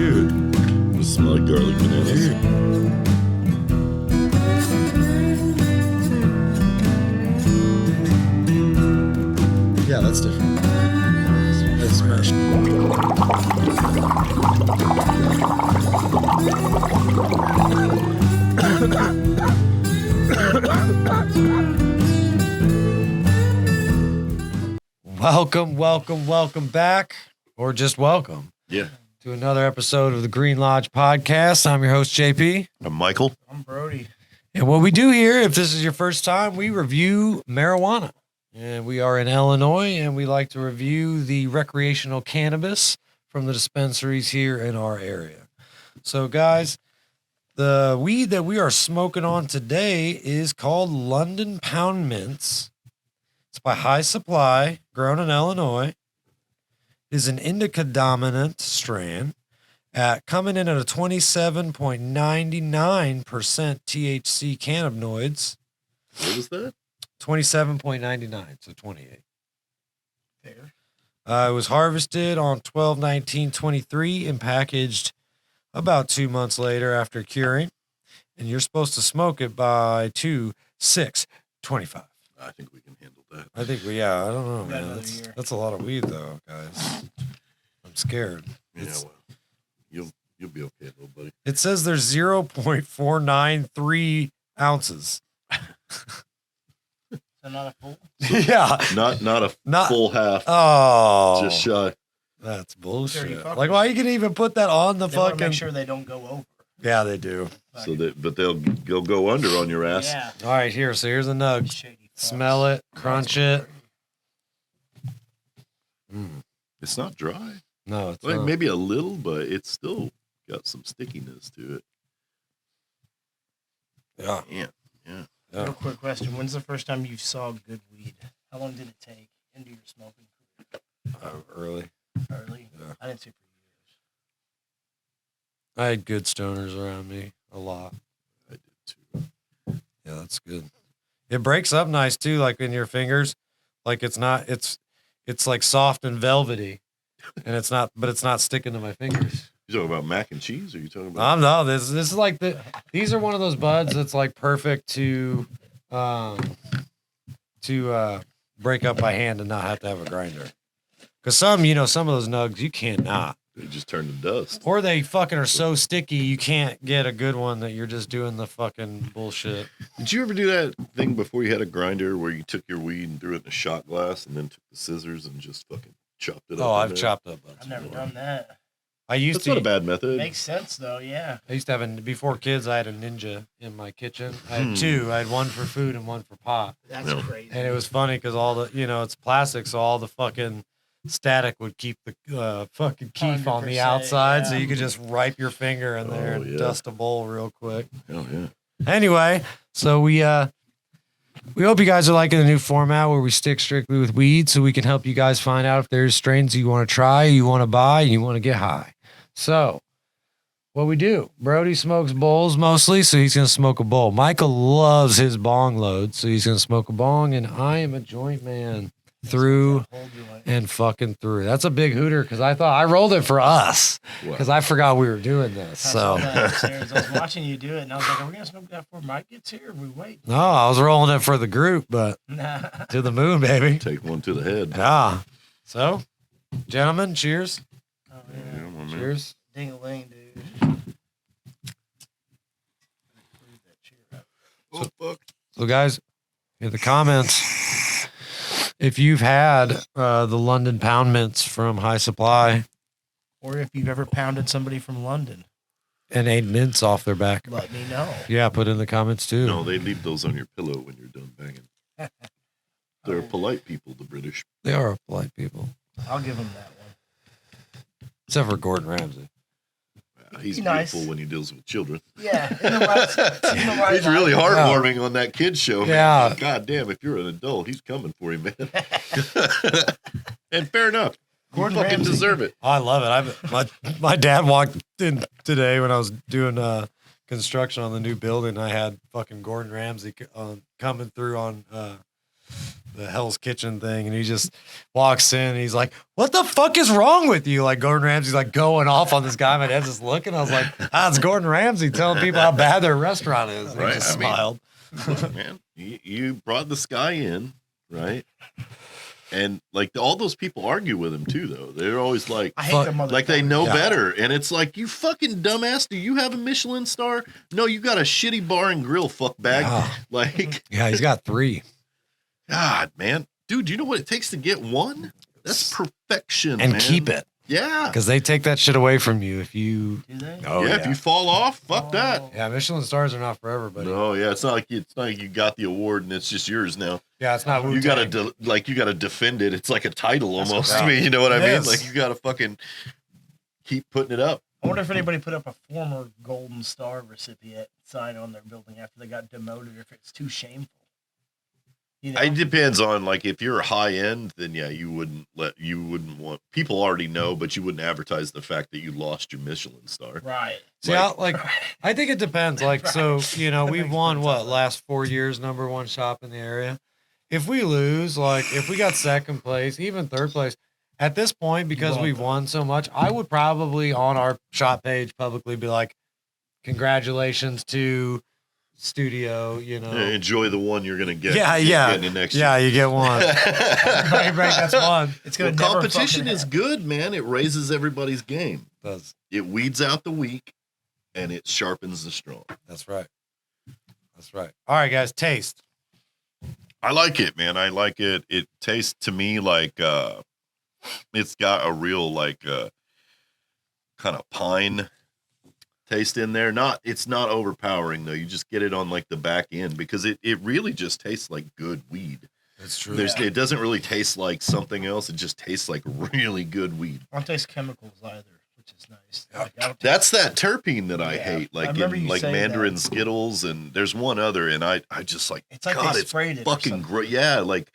Dude. It smells like garlic bananas. Yeah, that's different. That's fresh. Welcome back, or just welcome. Yeah. To another episode of the Green Lodge podcast. I'm your host, JP. I'm Michael. I'm Brody. And what we do here, if this is your first time, we review marijuana. And we are in Illinois, and we like to review the recreational cannabis from the dispensaries here in our area. So, guys, the weed that we are smoking on today is called London Pound Mints. It's by High Supply, grown in Illinois. It is an indica-dominant strain, coming in at a 27.99% THC cannabinoids. What was that? 27.99, so 28. Fair. It was harvested on 12/19/23 and packaged about 2 months later after curing. And you're supposed to smoke it by 2/6/25. I think we can handle that. I think I don't know, Got man. another year. That's a lot of weed, though, guys. I'm scared. Yeah, well, you'll be okay, little buddy. It says there's 0.493 ounces. So not a full. Yeah. Not full half. Oh. Just shy. That's bullshit. Dirty fuckers. Like, why you can even put that on the They want to fucking... make sure they don't go over. Yeah, they do. But they'll go under on your ass. Yeah. All right, here. So here's a nug. Shady fucks. Smell it. Crunch it. It's not dry. No, it's Like not. maybe a little, but it's still got some stickiness to it. Yeah. Yeah. Real quick question. When's the first time you saw good weed? How long did it take into your smoking Early. career? Early? Yeah. I didn't see it for I had good stoners around me a lot. I did too. Yeah, that's good. It breaks up nice too, like in your fingers. Like it's like soft and velvety, and it's not sticking to my fingers. You talking about mac and cheese, or you talking about? No, this is like these are one of those buds that's like perfect to break up by hand and not have to have a grinder. Because some of those nugs you cannot. They just turn to dust. Or they fucking are so sticky you can't get a good one that you're just doing the fucking bullshit. Did you ever do that thing before you had a grinder where you took your weed and threw it in a shot glass and then took the scissors and just fucking chopped it up? Oh, in I've there? chopped up buds. I've never before. done that. I used That's to not a bad method. Makes sense though. Yeah. I used to have before kids I had a Ninja in my kitchen. I had two. I had one for food and one for pot. That's No. crazy. And it was funny because all the it's plastic, so all the fucking static would keep the fucking keef on the 100%, outside, so yeah. you could just wipe your finger in there Oh, and yeah. dust a bowl real quick. Hell yeah. Anyway, so we hope you guys are liking the new format where we stick strictly with weed, so we can help you guys find out if there's strains you want to try, you want to buy, and you want to get high. So, what we do, Brody smokes bowls mostly, so he's going to smoke a bowl. Michael loves his bong load, so he's going to smoke a bong, and I am a joint man through Hold you like- and fucking through. That's a big hooter because I rolled it for us because I forgot we were doing this. I saw So, that upstairs. I was watching you do it, and I was like, "Are we gonna smoke that before Mike gets here? Or we wait?" no, I was rolling it for the group, but Nah. to the moon, baby. Take one to the head. Yeah. So, gentlemen, cheers. Oh, Yeah, yeah. my man. Cheers. Ding-a-ling, dude. Oh, fuck. So, guys, in the comments, if you've had the London Pound Mints from High Supply Or if you've ever pounded somebody from London, and ate mints off their back, let me know. yeah, put in the comments too. No, they leave those on your pillow when you're done banging. They're polite people, the British. They are polite people, I'll give him that one. except for Gordon Ramsay. He's Be nice. beautiful when he deals with children. Yeah, in the right, He's really heartwarming on that kid's show. Yeah. Man. God damn, if you're an adult, he's coming for you, man. And fair enough. You Gordon fucking Ramsay. deserve it. I love it. My dad walked in today when I was doing construction on the new building. I had fucking Gordon Ramsay coming through on Hell's Kitchen thing, and he just walks in and he's like, "What the fuck is wrong with you?" Like Gordon Ramsay's like going off on this guy. My dad's just looking. I was like, it's Gordon Ramsay telling people how bad their restaurant is. And Right, he just I mean, smiled. Look, man, you brought this guy in, right? And like all those people argue with him too, though. They're always like, I hate the motherfucker. like they know Yeah. better, and it's like, you fucking dumbass. Do you have a Michelin star? No, you got a shitty bar and grill, fuck bag. Yeah. Like, Yeah, he's got 3. God, man, dude, you know what it takes to get one? That's perfection, And man. keep it, Yeah, because they take that shit away from you if you. Do they? Oh yeah. If you fall off, fuck that. Oh. Yeah, Michelin stars are not for everybody. No, yeah, it's not like you got the award and it's just yours now. Yeah, it's not. You Wu-Tang. gotta you gotta defend it. It's like a title That's almost what- to me. You know what I It mean? is. Like you gotta fucking keep putting it up. I wonder if anybody put up a former Golden Star recipient sign on their building after they got demoted, or if it's too shameful. You know? It depends on, like, if you're high end, then yeah, you wouldn't want people already know, but you wouldn't advertise the fact that you lost your Michelin star. Right. See, I think it depends. Like, so, you know, That we've makes won sense. what last 4 years, #1 shop in the area. If we lose, like if we got second place, even third place, at this point, because want we've that. won so much, I would probably on our shop page publicly be like, congratulations to studio, you know. Yeah, enjoy the one you're gonna get. Yeah, getting it next Yeah, you get one. year. Right, that's one. It's Well, gonna never competition fucking is happen. good, man. It raises everybody's game. Does. It weeds out the weak, and it sharpens the strong. That's right. That's right. All right, guys, taste. I like it, man. I like it. It tastes to me like it's got a real like kind of pine taste in there. It's not overpowering though. You just get it on like the back end because it really just tastes like good weed. That's true. It doesn't really taste like something else. It just tastes like really good weed. I don't taste chemicals either, which is nice. Like, I don't That's that terpene that I Yeah. hate, I like remember in you like saying Mandarin that. Skittles, and there's one other, and I just like, It's like God, they it's sprayed it or fucking something. great. Yeah, like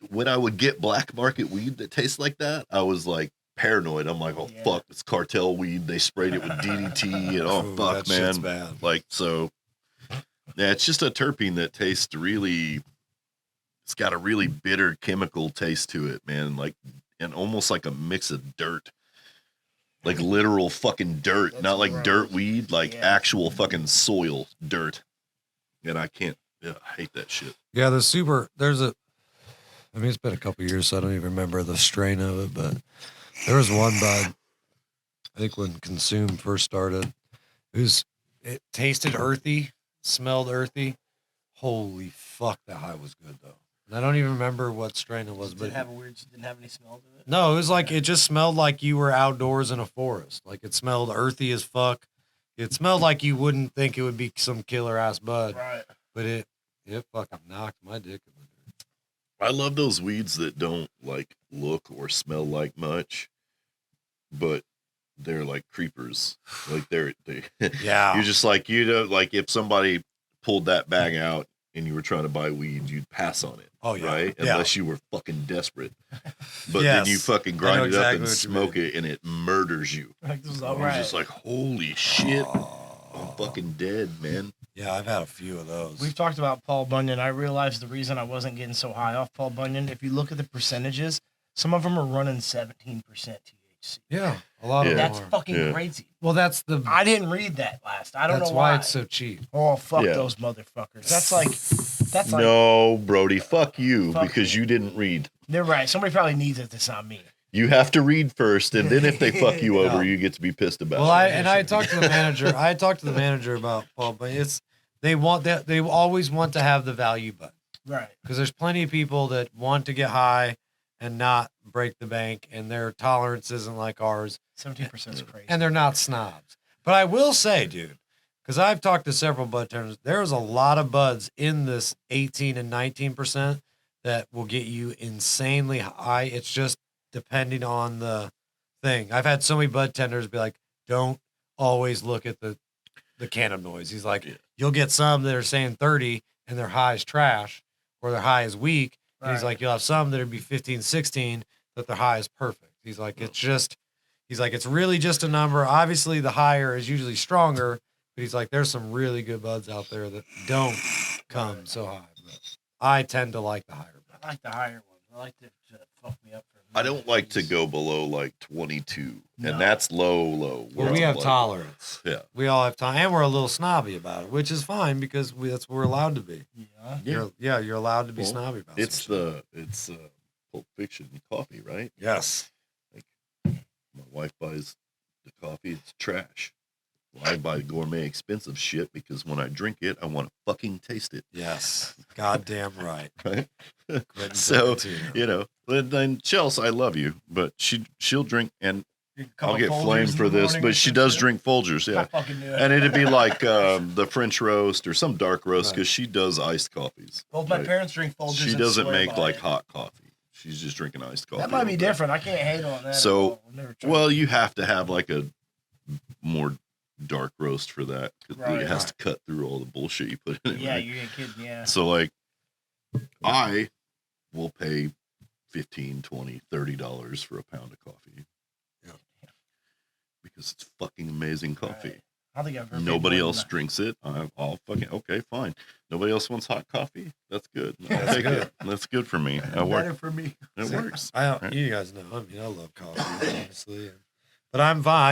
when I would get black market weed that tastes like that, I was like paranoid. I'm like, oh Yeah. fuck, it's cartel weed. They sprayed it with DDT, and oh Ooh, fuck, that shit's man. bad. Like so, yeah, it's just a terpene that tastes really. It's got a really bitter chemical taste to it, man. Like, and almost like a mix of dirt. Like literal fucking dirt, That's not like gross. dirt weed, like Yeah. actual fucking soil dirt. And I can't, I hate that shit. Yeah, I mean, it's been a couple years, so I don't even remember the strain of it, but there was one bud, I think when Consume first started, it tasted earthy, smelled earthy. Holy fuck, that high was good though. And I don't even remember what strain it was, Did but it have didn't have any smell to it? no, it was like, it just smelled like you were outdoors in a forest. Like it smelled earthy as fuck. It smelled like you wouldn't think it would be some killer ass bud, Right. but it fucking knocked my dick in the dirt. I love those weeds that don't like look or smell like much, but they're like creepers. Like they Yeah. you're just like, you know, like if somebody pulled that bag out and you were trying to buy weed, you'd pass on it. Oh, yeah. Right? Yeah. Unless you were fucking desperate. But then you Yes. fucking I grind know it exactly up and what you smoke it and it murders you. Like, this is You're all right. just like, holy shit. I'm Oh. fucking dead, man. Yeah, I've had a few of those. We've talked about Paul Bunyan. I realized the reason I wasn't getting so high off Paul Bunyan, if you look at the percentages, some of them are running 17% THC. Yeah, a lot Yeah. of them That's are. fucking Yeah. crazy. Well, that's the. I didn't read that last. I don't That's know why why. it's so cheap. Oh, fuck Yeah. those motherfuckers. That's like, No, Brody, fuck you Fuck because you. you didn't read. they're right. Somebody probably needs it. That's not me. You have to read first, and then if they fuck you over, Yeah. you get to be pissed about Well, it. I talked to the manager. I talked to the manager about Paul, but they always want to have the value button Right. because there's plenty of people that want to get high and not break the bank, and their tolerance isn't like ours, 17% is crazy. and they're not snobs. But I will say, dude, because I've talked to several bud tenders, there's a lot of buds in this 18 and 19% that will get you insanely high. It's just depending on the thing. I've had so many bud tenders be like, don't always look at the cannabinoids. He's like, Yeah. you'll get some that are saying 30 and their high is trash or their high is weak. And he's Right. like, you'll have some that would be 15, 16 that their high is perfect. He's like, it's really just a number. Obviously the higher is usually stronger, but he's like, there's some really good buds out there that don't come so high. But I tend to like the higher buds. I like the higher ones. I like to fuck me up for. I don't like to go below like 22, No. and that's low. Well, where we I'm have like, tolerance. Yeah. We all have time, and we're a little snobby about it, which is fine because that's what we're allowed to be. Yeah. You're allowed to be Well, snobby about It's some shit. it's Pulp Fiction coffee, right? Yes. My wife buys the coffee, it's trash. Well, I buy gourmet expensive shit because when I drink it, I want to fucking taste it. Yes. Goddamn right. Right? Quentin So, Tarantino. you know, then Chelsea, I love you, but she'll drink, and You can call I'll get Folgers flamed in for the this, morning or but she some does shit. drink Folgers, I yeah. fucking knew it. And it'd be like the French roast or some dark roast Right. because she does iced coffees. Both my right? parents drink Folgers. She and doesn't swear make by like it. hot coffee. She's just drinking iced coffee. That might all be day. different. I can't hate on that. So, at all. I've never tried Well, it. you have to have like a more dark roast for that because Right. it has to cut through all the bullshit you put in it. Yeah, right? you ain't kidding. Yeah. So like, I will pay $15, $20, $30 for a pound of coffee. Yeah. Because it's fucking amazing coffee. Right. I don't think I've ever. paid Nobody more else than that. drinks it. I'll fucking okay, fine. Nobody else wants hot coffee. That's good. I'll That's take good. it. That's good for me. That Better works. for me. It works. You guys know. I mean, I love coffee, honestly. But I'm fine.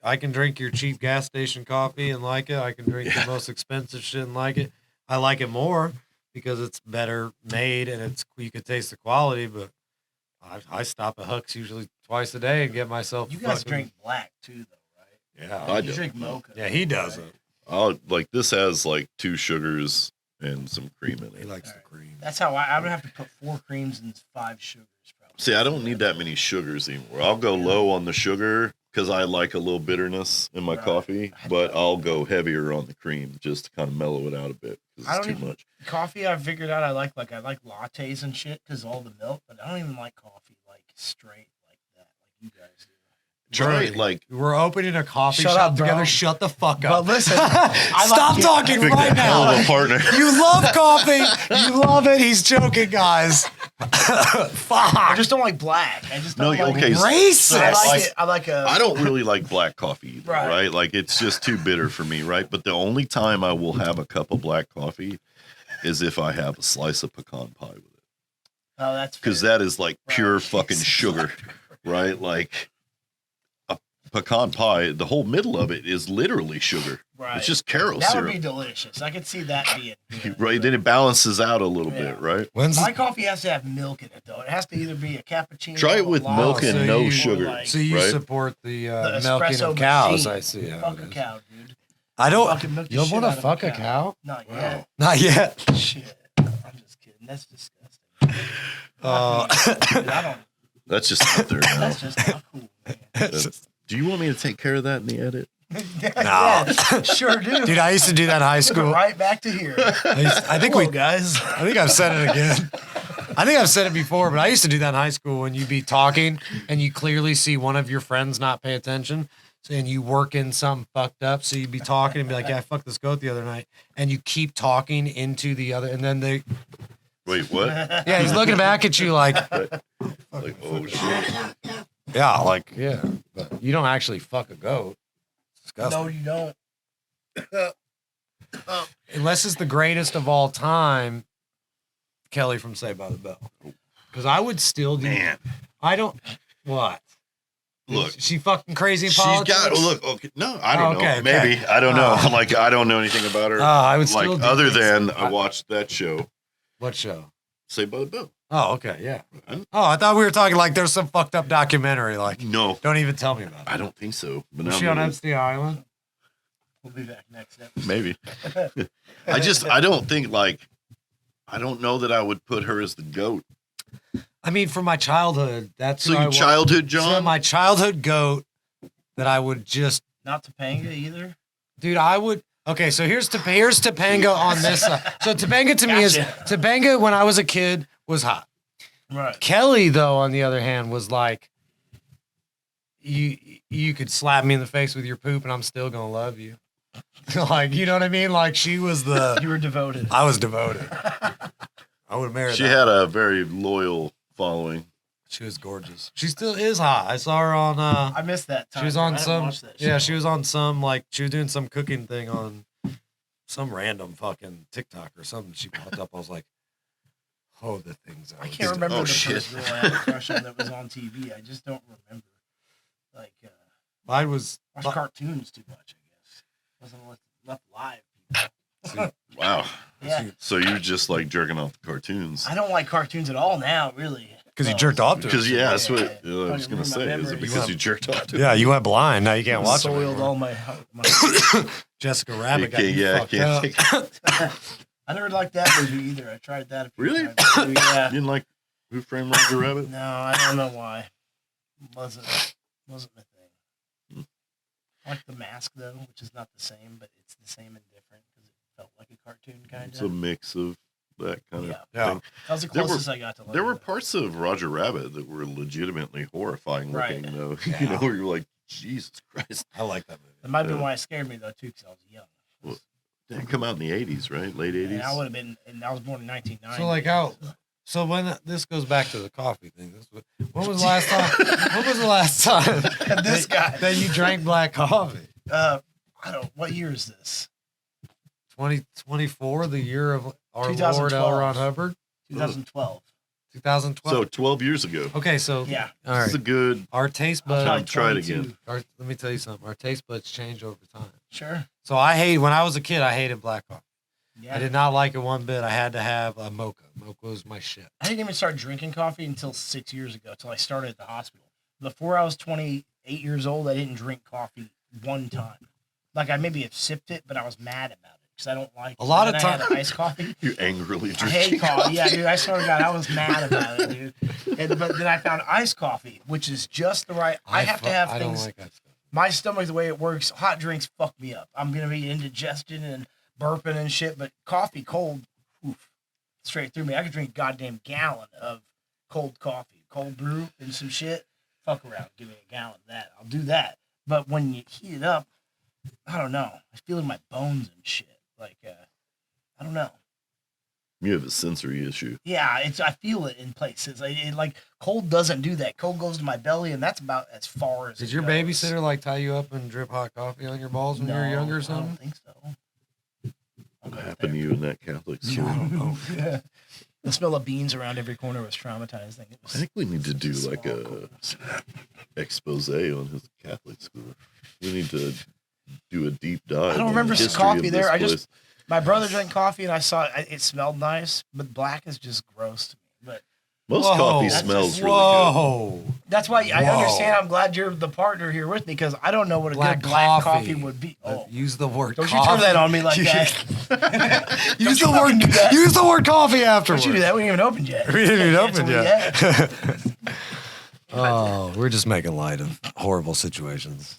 I can drink your cheap gas station coffee and like it. I can drink Yeah. the most expensive shit and like it. I like it more because it's better made and you can taste the quality. But I stop at Huck's usually twice a day and get myself. You guys fucking- drink black too, though, right? Yeah. I You don't. drink mocha. Yeah, he doesn't. I'll like this has like 2 sugars and some cream in He it. likes All right. the cream. That's how I would have to put 4 creams and 5 sugars. Probably. See, I don't need that many sugars anymore. I'll go low on the sugar because I like a little bitterness in my Right. coffee, but I'll go heavier on the cream just to kind of mellow it out a bit because I it's don't too even- much. Coffee, I figured out I like lattes and shit because all the milk, but I don't even like coffee like straight like that, like you guys do. Try Brody, like we're opening a coffee Shut shop up, bro. together. Shut the fuck But up. listen, Stop like- talking pick right the hell now. of a partner. You love coffee. You love it. He's joking, guys. I Fuck. just don't like black. I just No, don't like okay, Racist. I like like- it. I like a. I don't really like black coffee either, Right. right? Like it's just too bitter for me, right? But the only time I will have a cup of black coffee is if I have a slice of pecan pie with it. Oh, that's Because fair. that is like pure fucking sugar, right? Like a pecan pie, the whole middle of it is literally sugar. Right. It's just Caro That would syrup. be delicious. I could see that being good. Right, then it balances out a little Yeah. bit, right? When's My coffee has to have milk in it though. It has to either be a cappuccino. Try it a with latte, milk so and no you- sugar. like- so you right? support the, The milking espresso of cows? machine. I see. how Fuck it a is. cow, dude. I don't. Fucking milk the You don't shit want to out of fuck a cow. cow? Not Wow. yet. Not yet. Shit. I'm just kidding. That's disgusting. Dude, I don't. That's just out there now. That's just not cool, man. That's- Do you want me to take care of that in the edit? Yeah, sure do. Dude, I used to do that in high Took it school. right back to here. I think Hello, guys. I think I've said it again. I think I've said it before, but I used to do that in high school when you'd be talking and you clearly see one of your friends not pay attention. And you work in something fucked up. So you'd be talking and be like, yeah, I fucked this goat the other night. And you keep talking into the other. And then they, Wait, what? yeah, he's looking back at you like, Like, oh shit. yeah, like, yeah. But you don't actually fuck a goat. It's disgusting. No, you don't. Unless it's the greatest of all time, Kelly from Saved by the Bell. Because I would still do. Man, I don't. What? look. Is she fucking crazy in She's politics? got look. Okay, no, I don't Okay, know. Maybe I don't know. Oh. Like I don't know anything about her. I would still like do other things. than I watched that show, What show? Saved by the Bell. Oh, okay, yeah. I'm- Oh, I thought we were talking like there's some fucked up documentary. Like, No, don't even tell me about it. I don't think so. But Was now she on I'm- Epstein Island? We'll be back next episode. maybe. I don't think like I don't know that I would put her as the goat. I mean, from my childhood, that's So who I your was. childhood, So John? my childhood goat that I would just, Not Topanga either. dude, I would. Okay, so here's Topanga on this side. So Topanga to me is Gotcha. Topanga when I was a kid was hot. Right. Kelly, though, on the other hand, was like, you could slap me in the face with your poop and I'm still gonna love you. Like, you know what I mean? Like she was the. You were devoted. I was devoted. I would marry She that. had a very loyal following. She was gorgeous. She still is hot. I saw her on. I missed that time. She was I on didn't some. watch that Yeah, show. she was on some like she was doing some cooking thing on some random fucking TikTok or something. She popped up. I was like, Oh, the things I can't remember Oh, the shit. first girl I had a crush on that was on TV. I just don't remember. Like, Mine was watch cartoons too much, I guess. Wasn't enough live. Wow. Yeah. So you're just like jerking off the cartoons. I don't like cartoons at all now, really. because you jerked off to it. Because yeah, that's what I was Fucking gonna ruined my say. Is it memories. because you jerked off to it? Yeah, you went blind. Now you can't watch it. Soiled anymore. all my Jessica Rabbit got Okay, you yeah, fucked up. I never liked that movie either. I tried that a few Really? times. too, Yeah. You didn't like Who Framed Roger Rabbit? No, I don't know why. Wasn't my thing. I like The Mask though, which is not the same, but it's the same and different because it felt like a cartoon kind It's a of. mix of that kind of Yeah. thing. That was the There were- closest I got to. There were liking it. parts of Roger Rabbit that were legitimately horrifying Right. looking, though. Yeah. You know, where you're like, Jesus Christ. I like that movie. That might have been why it scared me though too, because I was young. Well, It come out in the 80s, right? Late 80s? And I would have been, and I was born in 1990. So, like, how- So when this goes back to the coffee thing, when was the last time? When was the last time This guy. that you drank black coffee? I don't. What year is this? 2024, the year of our Lord 2012. L. Ron Hubbard, 2012. 2012. So 12 years ago. Okay, so Yeah. all This right, is a good our taste I'm time. buds. Try it 22. again. Let me tell you something. Our taste buds change over time. Sure. So when I was a kid, I hated black coffee. Yeah. I did not like it one bit. I had to have a mocha. Mocha was my shit. I didn't even start drinking coffee until 6 years ago, until I started at the hospital. Before I was 28 years old, I didn't drink coffee one time. Like, I maybe have sipped it, but I was mad about it because I don't like it. A lot And of then I had time- iced coffee. You angrily I drinking hate coffee. Yeah, dude, I swear to God, I was mad about it, dude. But then I found iced coffee, which is just the right. I have to have I don't things. like that stuff. My stomach, the way it works, hot drinks fuck me up. I'm gonna be indigestion and burping and shit. But coffee cold, oof, straight through me. I could drink a goddamn gallon of cold coffee, cold brew and some shit. Fuck around, give me a gallon of that. I'll do that. But when you heat it up, I don't know. I feel it in my bones and shit. Like, I don't know. You have a sensory issue. Yeah, I feel it in places. Like cold doesn't do that. Cold goes to my belly, and that's about as far as. Did it your goes. babysitter like tie you up and drip hot coffee on your balls when you were younger or I something? don't think so. I'll What go happened to there. you in that Catholic school? I don't know. Yeah. The smell of beans around every corner was traumatizing. It was I think we need to do like small a corners. expose on his Catholic school. We need to do a deep dive. I don't on remember the some history coffee of there. this I just- place. My brother drank coffee, and I saw it smelled nice, but black is just gross to me. But Most Whoa. coffee That's smells just- really good. Whoa. that's why I Whoa. understand. I'm glad you're the partner here with me because I don't know what a Black good black coffee. coffee would be. Oh, Use the word don't coffee. you turn that on me like that? Use Don't the you word. fucking do that. Use the word coffee afterwards. Don't you do that? We ain't even opened yet. We didn't even That's open what we yet. had. Oh, we're just making light of horrible situations.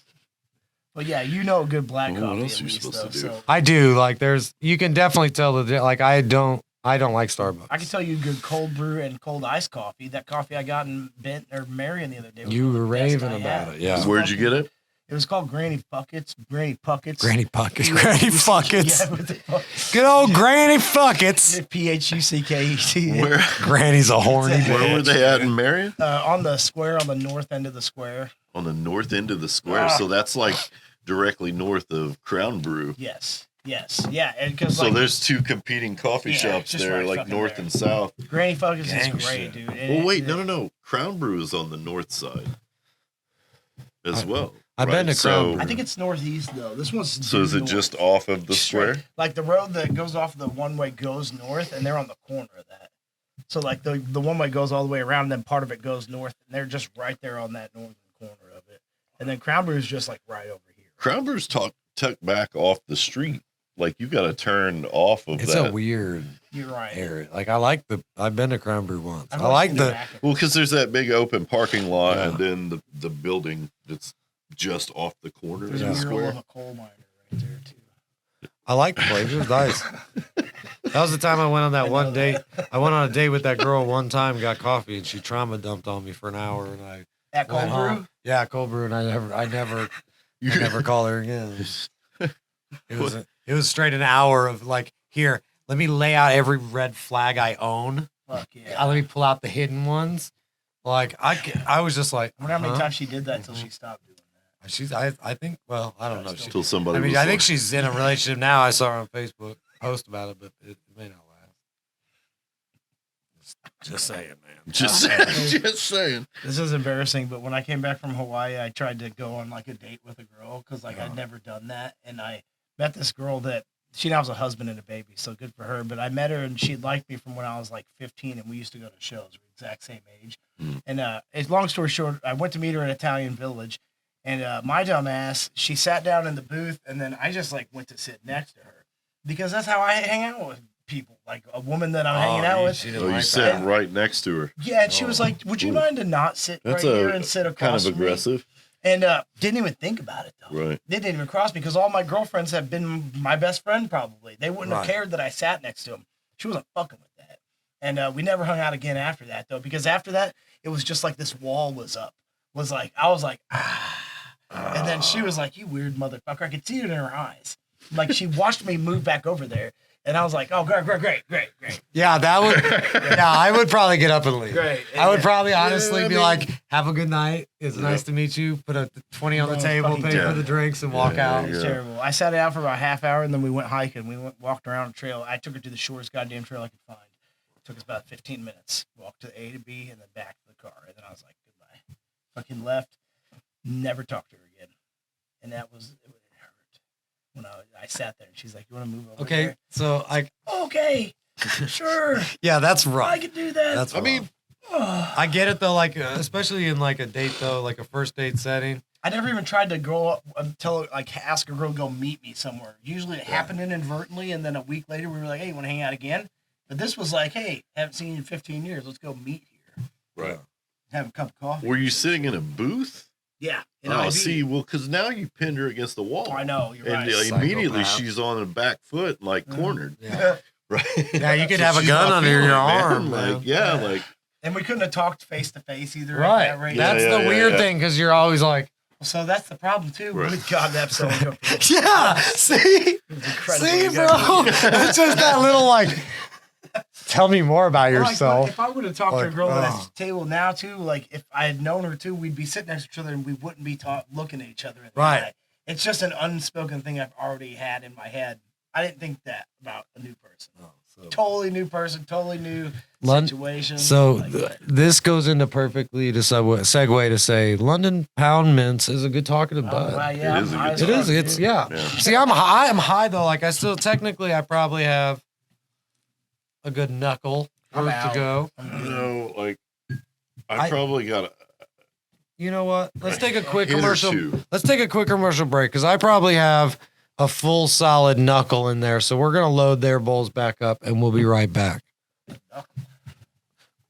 But yeah, you know a good black Well, what coffee else at are you least, supposed though. to do? So I do like. You can definitely tell like I don't like Starbucks. I can tell you good cold brew and cold iced coffee. That coffee I got in Bent or Marion the other day. was You one of were the best raving I about had. it, yeah. was Where'd you get it? It was called Granny Puckets. Granny Puckets. Granny Puckets. Yeah, Granny yeah, Fuckets. with the Good old Granny Fuckets. Pucket. Where Granny's a horny It's a- where were bitch. they at in Marion? On the square, on the north end of the square. On the north end of the square. Ah. So that's like directly north of Crown Brew. Yes. Yeah. And because So like there's two competing coffee Yeah, shops just there, right like fucking north there. and south. Granny Puckets Gang is great, shit. dude. Well, wait, no. Crown Brew is on the north side as well. I've been to Crown Brew. I think it's northeast though. This one's So is due it north. just off of the Straight. square? Like the road that goes off the one way goes north, and they're on the corner of that. So like the one way goes all the way around, and then part of it goes north, and they're just right there on that northern corner of it. And then Crown Brew is just like right over here. Crown Brew's tucked back off the street. Like you got to turn off of It's that. a weird You're right. area. Like I've been to Crown Brew once. I've I only like seen the back of it. Well, because there's that big open parking lot, Yeah. and then the building that's just off the corner There's of a the mural square. of a coal miner right there too. I like the place. It was nice. That was the time I went on that I one know date. I went on a date with that girl one time, got coffee, and she trauma dumped on me for an hour, and I At cold went brew. home. Yeah, cold brew, and I never call her again. It was straight an hour of like, here, let me lay out every red flag I own. Fuck yeah. Let me pull out the hidden ones. Like I was just like, I wonder how many huh? times she did that until she stopped doing that. She's I think well I don't know. She, Till somebody. I mean was I like, think she's in a relationship now. I saw her on Facebook post about it, but it may not last. Just saying, man. Just saying. Just saying. This is embarrassing, but when I came back from Hawaii, I tried to go on like a date with a girl because like I'd never done that, and I met this girl that she now has a husband and a baby, so good for her. But I met her and she liked me from when I was like 15, and we used to go to shows. We're the exact same age. And it's long story short, I went to meet her in Italian Village, and my dumb ass, she sat down in the booth, and then I just like went to sit next to her because that's how I hang out with people, like a woman that I'm hanging out with. Oh, you sat right next to her. Yeah, and she was like, "Would you mind to not sit That's right here and sit across kind of aggressive. from me?" And didn't even think about it though. Right. They didn't even cross me because all my girlfriends have been my best friend. Probably they wouldn't have cared that I sat next to him. She wasn't fucking with that. And we never hung out again after that though, because after that it was just like this wall was up. I was like, and then she was like, "You weird motherfucker." I could see it in her eyes. Like she watched me move back over there. And I was like, "Oh, great." Yeah, that would. Yeah, I would probably get up and leave. Great. I would probably honestly be like, "Have a good night. It's nice to meet you." Put a 20 on the table, pay for the drinks, and walk out. It was terrible. I sat out for about a half hour, and then we went hiking. We walked around a trail. I took her to the shortest goddamn trail I could find. It took us about 15 minutes. Walked to A to B, and then back to the car. And then I was like, "Goodbye." Fucking left. Never talked to her again. And that was it. When I sat there, and she's like, "You want to move over?" Okay, there? so Okay, sure. Yeah, that's rough. I could do that. That's rough. I get it though, like especially in like a date though, like a first date setting. I never even tried to go up until like ask a girl to go meet me somewhere. Usually it happened inadvertently, and then a week later we were like, "Hey, you want to hang out again?" But this was like, "Hey, haven't seen you in 15 years. Let's go meet here. Right. Have a cup of coffee." Were you sitting in a booth? Yeah. Oh, see, well, because now you pinned her against the wall. Oh, I know. You're and right. immediately she's on the back foot, like cornered. Yeah. Right. Yeah, you could So have a she's gun not under feeling your it, man. arm, Like, man. And we couldn't have talked face to face either. Right. At that rate. That's the weird thing because you're always like, So that's the problem too. Right. God, that episode. yeah, see, bro, it's just that little like. Tell me more about yourself. Like, if I would have talked to a Like, girl at a table now too, like if I had known her too, we'd be sitting next to each other and we wouldn't be looking at each other. In the eye. It's just an unspoken thing I've already had in my head. I didn't think that about a new person. Totally new person, totally new situation. So this goes into perfectly to segue to say London Pound Mints is a good talkative bud. Wow, yeah, it is. It's yeah. See, I'm high though. Like I still technically, I probably have a good knuckle worth to go. You know, like I probably got a. You know what? Let's take a quick Hit or commercial. two. Let's take a quick commercial break because I probably have a full solid knuckle in there. So we're gonna load their bowls back up and we'll be right back.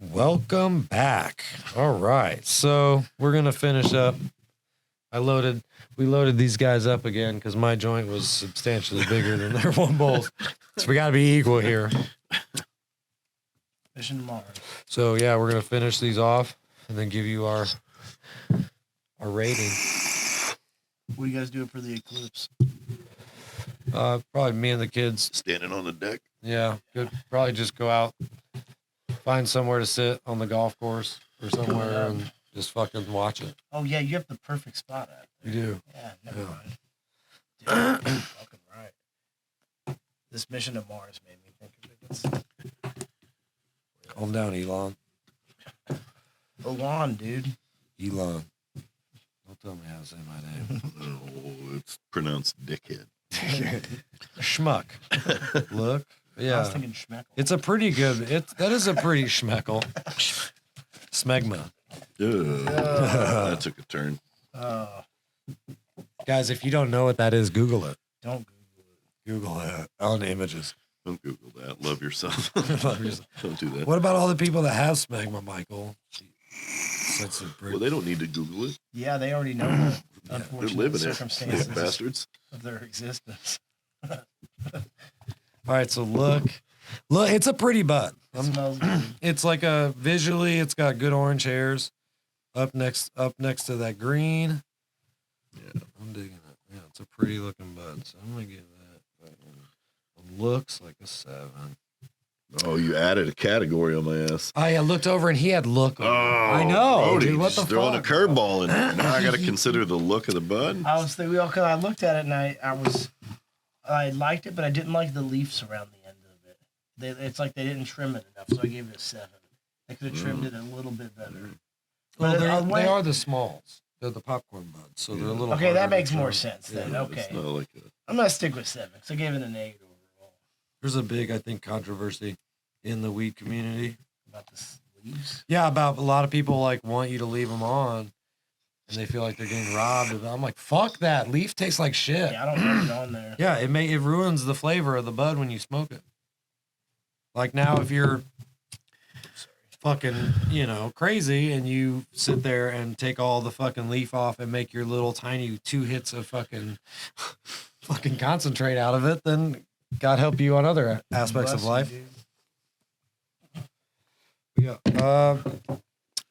Welcome back. All right. So we're gonna finish up. We loaded these guys up again because my joint was substantially bigger than their one bowls. So we gotta be equal here. Mission Mars. So yeah, we're gonna finish these off and then give you our rating. What do you guys do for the eclipse? Probably me and the kids. Standing on the deck. Yeah, good. Probably just go out, find somewhere to sit on the golf course or somewhere and just fucking watch it. Oh yeah, you have the perfect spot out there. You do. Yeah, never mind. Dude, fucking right. This mission to Mars made me think of it. Calm down, Elon. Elon, dude. Elon. Don't tell me how to say my name. Oh, it's pronounced dickhead. Schmuck. Look. Yeah. I was thinking schmeckle. It's a pretty good. That is a pretty schmeckle. Smegma. That took a turn. Guys, if you don't know what that is, Google it. Don't Google it. Google it on images. Don't Google that. Love yourself. Love yourself. Don't do that. What about all the people that have smegma, Michael? Well, they don't need to Google it. Yeah, they already know the They're unfortunate living it. circumstances Sick bastards. of their existence. All right, so look, it's a pretty bud. It smells good. It's like visually, it's got good orange hairs up next to that green. Yeah, I'm digging it. Yeah, it's a pretty looking bud. So I'm gonna give that. Looks like a 7. Oh, you added a category on my ass. I looked over and he had look. Oh, I know. Brody, Dude, what the just throwing fuck? a curveball in there. Now I got to consider the look of the bud. I was thinking, because I looked at it and I liked it, but I didn't like the leaves around the end of it. It's like they didn't trim it enough, so I gave it a 7. They could have trimmed it a little bit better. Well, But they are the smalls. They're the popcorn buds, so they're a little. Okay, that harder to makes more trim. sense then. Yeah, Okay. It's not like I'm gonna stick with 7. So I gave it an 8 overall. There's a big, I think, controversy in the weed community. About the sleeves. Yeah, about a lot of people like want you to leave them on, and they feel like they're getting robbed. I'm like, fuck that. Leaf tastes like shit. Yeah, I don't want it on there. Yeah, it ruins the flavor of the bud when you smoke it. Like now, if you're fucking, crazy and you sit there and take all the fucking leaf off and make your little tiny 2 hits of fucking concentrate out of it, then God help you on other aspects of life. Yeah.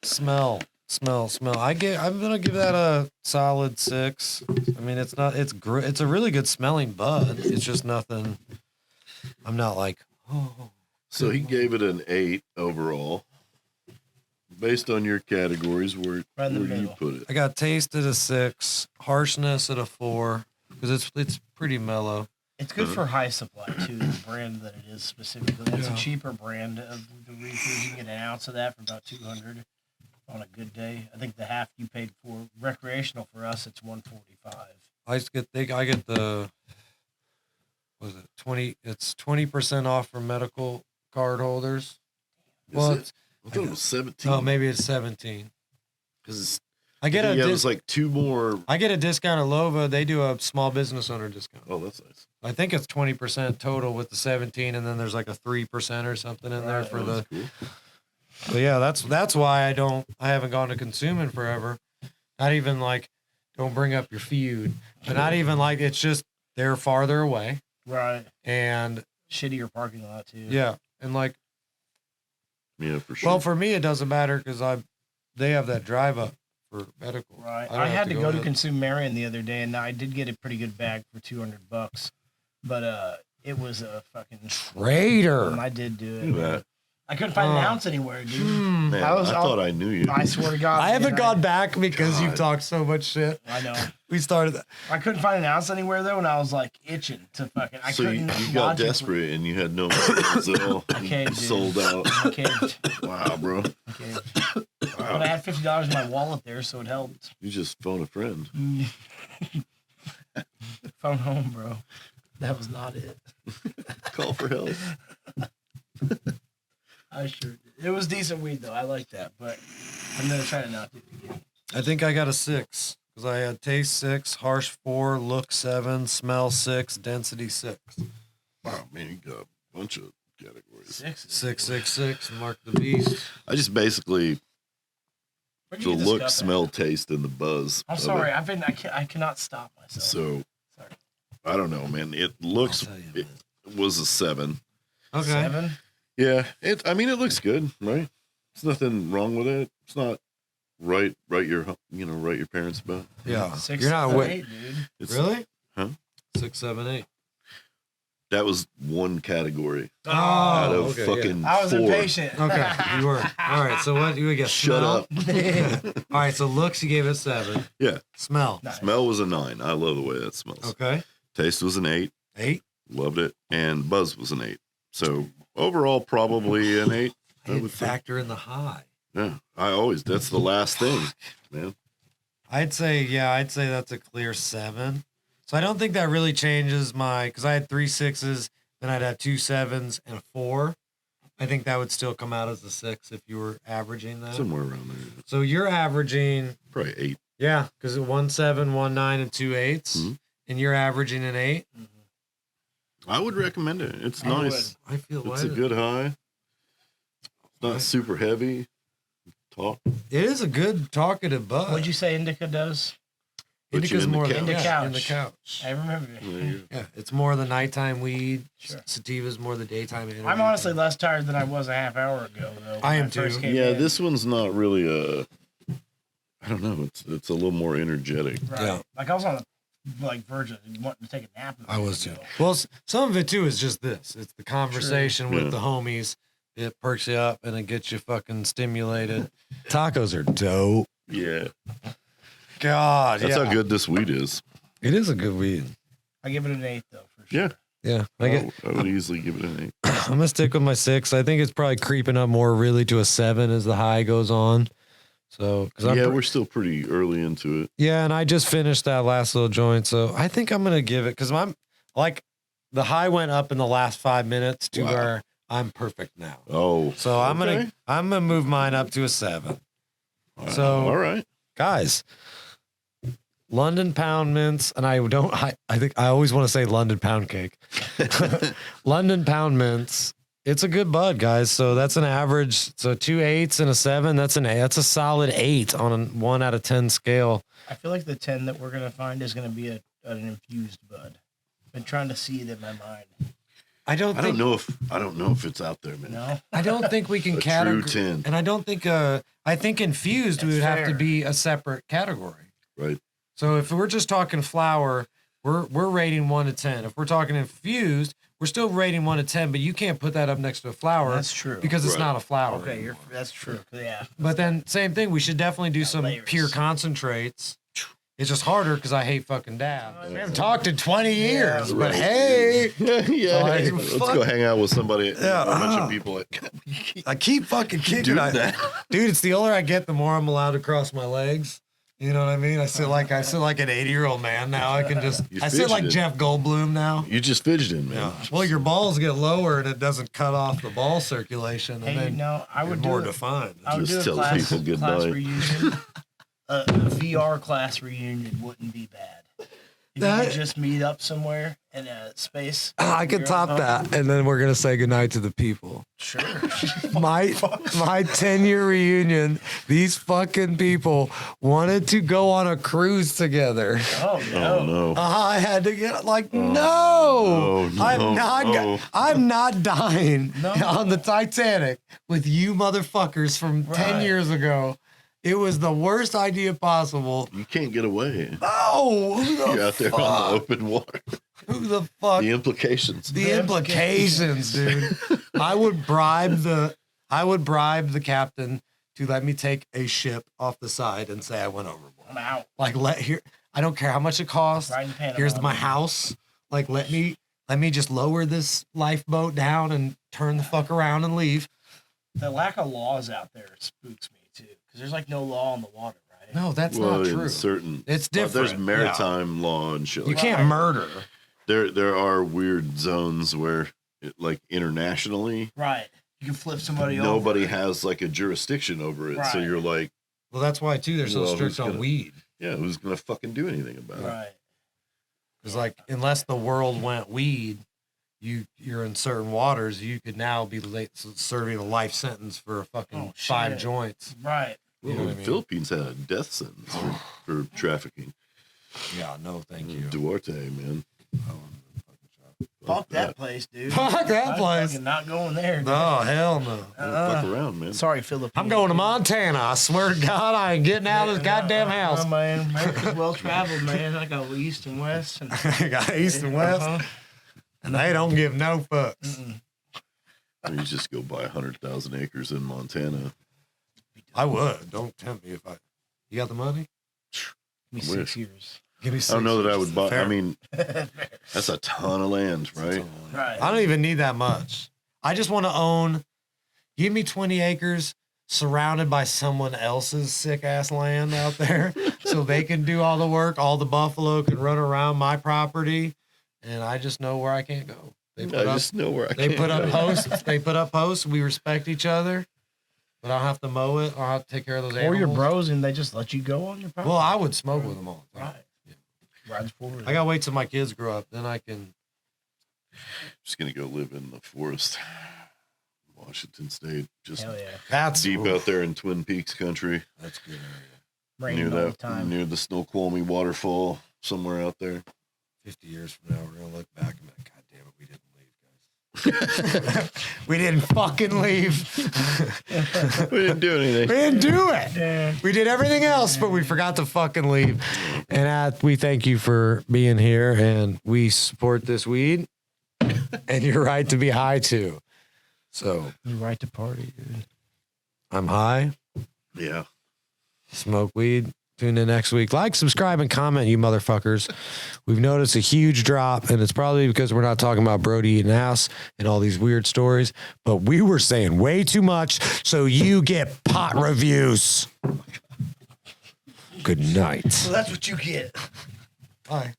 Smell. I'm gonna give that a solid 6. I mean, it's a really good smelling bud. It's just nothing. I'm not like, oh. So he gave it an 8 overall. Based on your categories, where do you put it? I got taste at a 6, harshness at a 4, because it's pretty mellow. It's good for high supply too, the brand that it is specifically. It's a cheaper brand of the reefers. You can get an ounce of that for about $200 on a good day. I think the half you paid for recreational for us, it's $145. I get the, what is it, 20? It's 20% off for medical card holders. Well, I thought it was 17. Oh, maybe it's 17. Because I get it was like 2 more. I get a discount at Lova. They do a small business owner discount. Oh, that's nice. I think it's 20% total with the 17, and then there's like a 3% or something in there for the. Cool. But yeah, that's why I haven't gone to consume in forever. Not even like, don't bring up your feud, but not even like, it's just they're farther away. Right. And shittier parking lot too. Yeah, and like, yeah, for sure. well, for me it doesn't matter because they have that drive up for medical. Right. don't I have had to go to to- Consume Marion the other day, and I did get a pretty good bag for $200, but it was a fucking Raider. I did do it. Look at that. I couldn't find an Oh. ounce anywhere, dude. Man, I thought I knew you. I swear to God, I haven't dude, gone back because you've God. talked so much shit. I know. We started. I couldn't find an ounce anywhere though, and I was like itching to fucking. I So you couldn't. got logically- desperate and you had no money, so Okay, you dude. sold out. I caved. Wow, bro. I caved. But I had $50 in my wallet there, so it helped. You just phone a friend. Phone home, bro. That was not it. Call for help. I sure did. It was decent weed though. I like that, but I'm gonna try to not do it again. I think I got a 6 because I had taste 6, harsh 4, look 7, smell 6, density 6. Wow, man, you got a bunch of categories. 666. Mark the beast. I just basically Where'd the you get this look, cup at? smell, taste, and the buzz. I'm of sorry. it. I cannot stop myself. So Sorry. I don't know, man. It looks. I'll tell you, It was a 7. Okay. 7. Yeah. I mean, it looks good, right? There's nothing wrong with it. It's not write your parents about. Yeah. 6, You're not 7, wait. 8, dude. It's, Really? Huh? 6, 7, 8. That was one category Oh, out of okay, fucking I was 4. impatient. Okay, you were. All right, so what do we get? Shut Smell? up. All right, so looks you gave it 7. Yeah. Smell. Nice. Smell was a 9. I love the way that smells. Okay. Taste was an 8. 8. Loved it. And buzz was an 8. So overall, probably an 8. I didn't factor in the high. Yeah. That's the last thing, man. I'd say that's a clear 7. So I don't think that really changes because I had 3 6s, then I'd have 2 7s and a 4. I think that would still come out as a 6 if you were averaging that. Somewhere around there. So you're averaging, Probably 8. yeah, because 1 7, 1 9, and 2 8s, Mhm. and you're averaging an 8. I would recommend it. It's I nice. I feel It's a good high. It's not super heavy. Talk. It is a good talkative bud. What'd you say Indica does? Put you Indica's in the more couch. than In the yeah, in couch. the couch. I remember. There you go. Yeah, it's more the nighttime weed. Sure. Sativa's more the daytime. energy. I'm honestly less tired than I was a half hour ago, though. I when am first too. came Yeah, in. this one's not really I don't know. It's a little more energetic. Right. Yeah. Like I was on the verge of wanting to take a nap. I was too. Well, some of it too is just this. It's the conversation with Yeah. the homies. It perks you up and it gets you fucking stimulated. Tacos are dope. Yeah. God, That's yeah. how good this weed is. It is a good weed. I give it an 8 though, for sure. Yeah. Yeah, I would easily give it an 8. I'm gonna stick with my 6. I think it's probably creeping up more really to a 7 as the high goes on. So, because we're still pretty early into it. Yeah, and I just finished that last little joint, so I think I'm gonna give it because I'm like the high went up in the last 5 minutes to where I'm perfect now. Oh, so I'm gonna move mine up to a 7. So, all right, guys. London pound mints, and I think I always want to say London pound cake. London pound mints. It's a good bud, guys. So that's an average. So 2 8s and a 7. That's a solid 8 on a 1 out of 10 scale. I feel like the 10 that we're gonna find is gonna be an infused bud. Been trying to see it in my mind. I don't know if it's out there, man. No, I don't think we can categorize. True 10, and I don't think I think infused would have to be a separate category. Right. So if we're just talking flower, we're rating 1 to 10. If we're talking infused, we're still rating 1 to 10, but you can't put that up next to a flower. That's true. Because it's not a flower. Okay, that's true. Yeah. But then same thing, we should definitely do some layers. pure concentrates. It's just harder because I hate fucking dabs. We haven't talked in 20 years, but hey. Let's go hang out with somebody. A bunch of people. I keep fucking kicking that. Dude, it's the older I get, the more I'm allowed to cross my legs. You know what I mean? I sit like an 80-year-old man now. I can just I sit like Jeff Goldblum now. You just fidgeting, man. Yeah. Well, your balls get lower and it doesn't cut off the ball circulation. And then I would more do defined. I would just do a tell people good class night. reunion. A VR class reunion wouldn't be bad. You could just meet up somewhere in a space. I could top that, and then we're gonna say goodnight to the people. Sure. My 10-year reunion. These fucking people wanted to go on a cruise together. Oh no! Oh, no. I had to get no. I'm not dying on the Titanic with you motherfuckers from 10 years ago. It was the worst idea possible. You can't get away. Oh, you're out there on the open water. Who the fuck? The implications. The implications, dude. I would bribe the captain to let me take a ship off the side and say I went overboard. I'm out. Like I don't care how much it costs. Right in Panama. Here's my house. Like let me just lower this lifeboat down and turn the fuck around and leave. The lack of laws out there spooks me too, because there's like no law on the water, right? No, that's not true. It's different. There's maritime law and shit. You like can't murder. There are weird zones where, like internationally, right? You can flip somebody over. Nobody has like a jurisdiction over it, so you're like, well, that's why too. They're so strict on weed. Yeah, who's gonna fucking do anything about it? Right. Because like, unless the world went weed, you're in certain waters. You could now be serving a life sentence for a fucking 5 joints. Right. Well, the Philippines had a death sentence for trafficking. Yeah, no, thank you. Duarte, man. Fuck that place, dude. Fuck that place. I'm not going there. No, hell no. Fuck around, man. Sorry, Philippines. I'm going to Montana. I swear to God, I ain't getting out of this goddamn house. Man, America's well traveled, man. I got east and west. And I got east and west. And they don't give no fucks. You just go buy 100,000 acres in Montana. I would. Don't tempt me you got the money? Give me 6 years. Give me 6 I don't know that I would buy. Fair. I mean, that's a ton of land, right? Right. I don't even need that much. I just want to give me 20 acres surrounded by someone else's sick ass land out there so they can do all the work. All the buffalo can run around my property. And I just know where I can't go. They put up posts. They put up posts. We respect each other, but I don't have to mow it. Or I have to take care of those animals. Or your bros, and they just let you go on your property. Well, I would smoke with them all the time. Right. Yeah. Rides forward. I gotta wait till my kids grow up. Then I can. Just gonna go live in the forest, Washington State. Just hell yeah. That's deep out there in Twin Peaks country. That's good area. Raining all the time. Near the Snoqualmie waterfall, somewhere out there. 50 years from now, we're gonna look back and be like, God damn it, we didn't leave, guys. We didn't fucking leave. We didn't do anything. We didn't do it. Yeah. We did everything else, but we forgot to fucking leave. And we thank you for being here, and we support this weed. And you're right to be high too. So You're right to party, dude. I'm high. Yeah. Smoke weed. Tune in next week. Like, subscribe, and comment, you motherfuckers. We've noticed a huge drop, and it's probably because we're not talking about Brody and ass and all these weird stories, but we were saying way too much, so you get pot reviews. Good night. So that's what you get. Bye.